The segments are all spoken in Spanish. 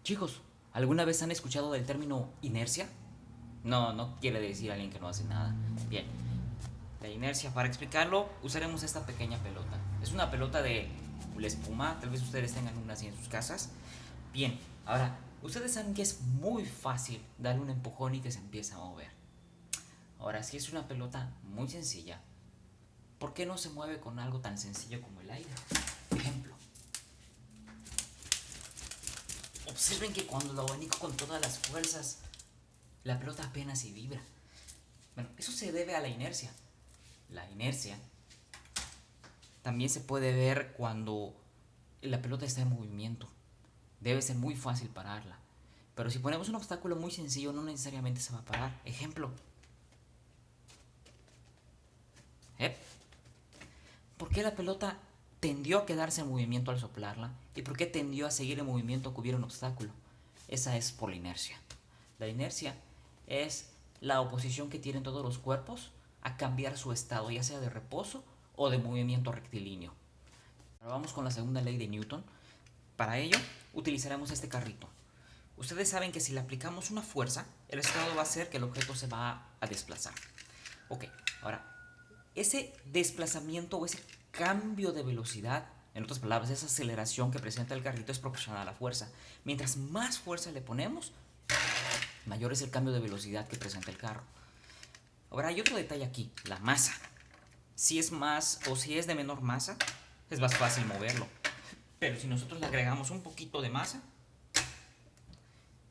Chicos, ¿alguna vez han escuchado del término inercia? No quiere decir alguien que no hace nada. Bien, la inercia, para explicarlo, usaremos esta pequeña pelota. Es una pelota de la espuma, tal vez ustedes tengan una así en sus casas. Bien, ahora, ustedes saben que es muy fácil darle un empujón y que se empieza a mover. Ahora, si es una pelota muy sencilla, ¿por qué no se mueve con algo tan sencillo como el aire? Ejemplo, observen que cuando lo abanico con todas las fuerzas, la pelota apenas se vibra. Bueno, eso se debe a la inercia. La inercia también se puede ver cuando la pelota está en movimiento. Debe ser muy fácil pararla. Pero si ponemos un obstáculo muy sencillo, no necesariamente se va a parar. Ejemplo, ¿eh? ¿Por qué la pelota tendió a quedarse en movimiento al soplarla? ¿Y por qué tendió a seguir en movimiento aunque hubiera un obstáculo? Esa es por la inercia. La inercia es la oposición que tienen todos los cuerpos a cambiar su estado, ya sea de reposo o de movimiento rectilíneo. Ahora vamos con la segunda ley de Newton. Para ello, utilizaremos este carrito. Ustedes saben que si le aplicamos una fuerza, el resultado va a ser que el objeto se va a desplazar. Ok, ahora, ese desplazamiento o ese cambio de velocidad, en otras palabras, esa aceleración que presenta el carrito es proporcional a la fuerza. Mientras más fuerza le ponemos, mayor es el cambio de velocidad que presenta el carro. Ahora, hay otro detalle aquí, la masa. Si es más o si es de menor masa, es más fácil moverlo. Pero si nosotros le agregamos un poquito de masa,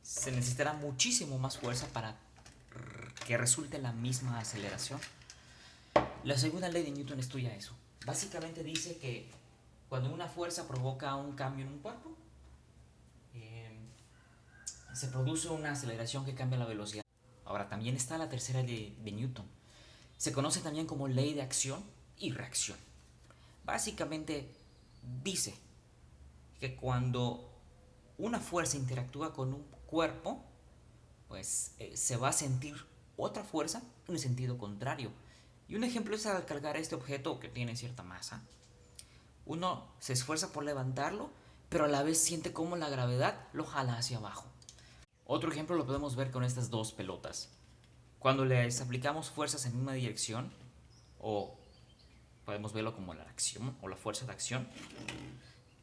se necesitará muchísimo más fuerza para que resulte la misma aceleración. La segunda ley de Newton estudia eso. Básicamente dice que cuando una fuerza provoca un cambio en un cuerpo, eh, se produce una aceleración que cambia la velocidad. Ahora, también está la tercera ley de Newton. Se conoce también como ley de acción y reacción. Básicamente dice que cuando una fuerza interactúa con un cuerpo, pues se va a sentir otra fuerza en el sentido contrario. Y un ejemplo es al cargar este objeto que tiene cierta masa. Uno se esfuerza por levantarlo, pero a la vez siente cómo la gravedad lo jala hacia abajo. Otro ejemplo lo podemos ver con estas dos pelotas. Cuando les aplicamos fuerzas en una dirección, o podemos verlo como la acción o la fuerza de acción,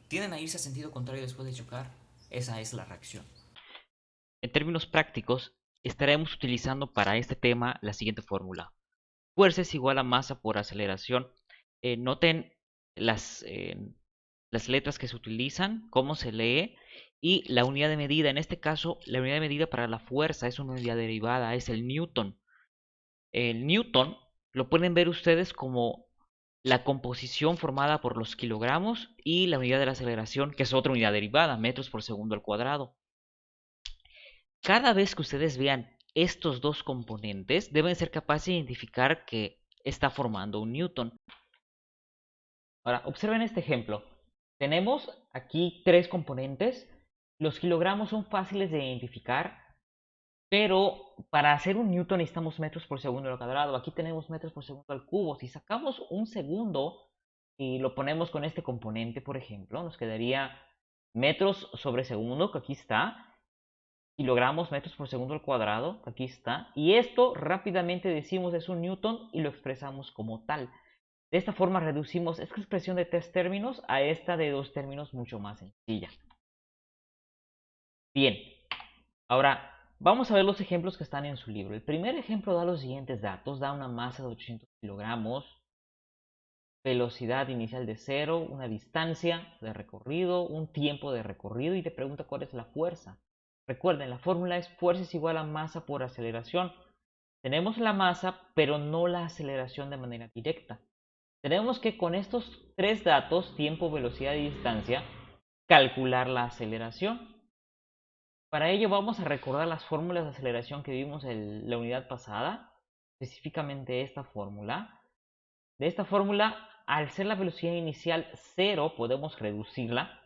tienden a irse a sentido contrario después de chocar. Esa es la reacción. En términos prácticos, estaremos utilizando para este tema la siguiente fórmula. Fuerza es igual a masa por aceleración. Noten las, eh, las letras que se utilizan, cómo se lee y la unidad de medida. En este caso, la unidad de medida para la fuerza es una unidad derivada, es el newton. El newton lo pueden ver ustedes como la composición formada por los kilogramos y la unidad de la aceleración, que es otra unidad derivada, metros por segundo al cuadrado. Cada vez que ustedes vean estos dos componentes, deben ser capaces de identificar que está formando un newton. Ahora, observen este ejemplo. Tenemos aquí tres componentes. Los kilogramos son fáciles de identificar, pero para hacer un newton necesitamos metros por segundo al cuadrado. Aquí tenemos metros por segundo al cubo. Si sacamos un segundo y lo ponemos con este componente, por ejemplo, nos quedaría metros sobre segundo, que aquí está, kilogramos metros por segundo al cuadrado, aquí está, y esto rápidamente decimos es un newton y lo expresamos como tal. De esta forma reducimos esta expresión de tres términos a esta de dos términos mucho más sencilla. Bien, ahora vamos a ver los ejemplos que están en su libro. El primer ejemplo da los siguientes datos, da una masa de 800 kilogramos, velocidad inicial de 0, una distancia de recorrido, un tiempo de recorrido y te pregunta cuál es la fuerza. Recuerden, la fórmula es fuerza es igual a masa por aceleración. Tenemos la masa, pero no la aceleración de manera directa. Tenemos que con estos tres datos, tiempo, velocidad y distancia, calcular la aceleración. Para ello vamos a recordar las fórmulas de aceleración que vimos en la unidad pasada, específicamente esta fórmula. De esta fórmula, al ser la velocidad inicial 0, podemos reducirla.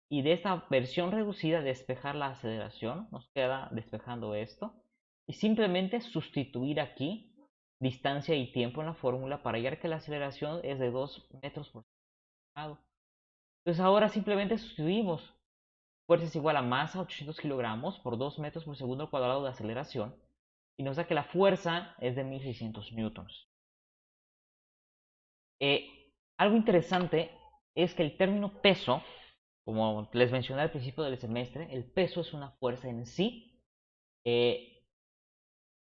Y de esta versión reducida, despejar la aceleración. Nos queda despejando esto. Y simplemente sustituir aquí distancia y tiempo en la fórmula para hallar que la aceleración es de 2 metros por segundo. Entonces ahora simplemente sustituimos. fuerza es igual a masa, 800 kilogramos, por 2 metros por segundo al cuadrado de aceleración. Y nos da que la fuerza es de 1600 newtons. Algo interesante es que el término peso, como les mencioné al principio del semestre, el peso es una fuerza en sí.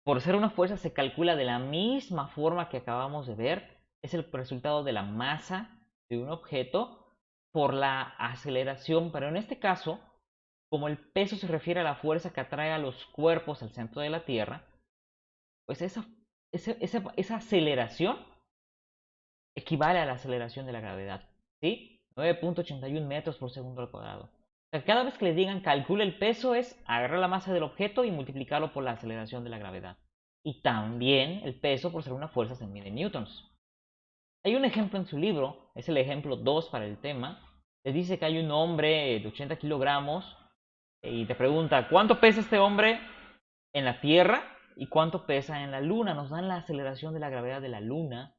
Por ser una fuerza se calcula de la misma forma que acabamos de ver. Es el resultado de la masa de un objeto por la aceleración, pero en este caso, como el peso se refiere a la fuerza que atrae a los cuerpos al centro de la Tierra, pues esa aceleración equivale a la aceleración de la gravedad, ¿sí? 9.81 metros por segundo al cuadrado. O sea, cada vez que le digan calcule el peso es agarrar la masa del objeto y multiplicarlo por la aceleración de la gravedad. Y también el peso, por ser una fuerza, se mide en newtons. Hay un ejemplo en su libro, es el ejemplo 2 para el tema. Les dice que hay un hombre de 80 kilogramos y te pregunta, ¿cuánto pesa este hombre en la Tierra y cuánto pesa en la Luna? Nos dan la aceleración de la gravedad de la Luna,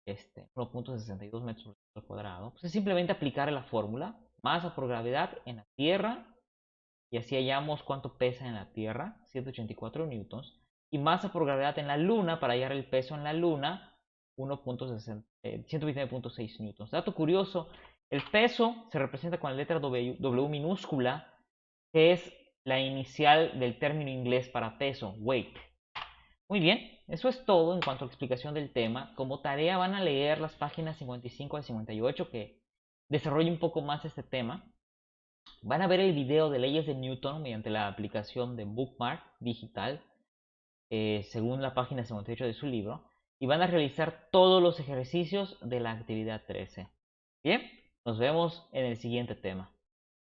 1.62 metros por segundo al cuadrado. Pues es simplemente aplicar la fórmula, masa por gravedad en la Tierra, y así hallamos cuánto pesa en la Tierra, 184 newtons, y masa por gravedad en la Luna, para hallar el peso en la Luna, 129.6 newtons. Dato curioso, el peso se representa con la letra W minúscula, que es la inicial del término inglés para peso, weight. Muy bien, eso es todo en cuanto a la explicación del tema. Como tarea van a leer las páginas 55 al 58 que desarrolla un poco más este tema. Van a ver el video de leyes de Newton mediante la aplicación de Bookmark digital, según la página 58 de su libro, y van a realizar todos los ejercicios de la actividad 13. Bien, nos vemos en el siguiente tema.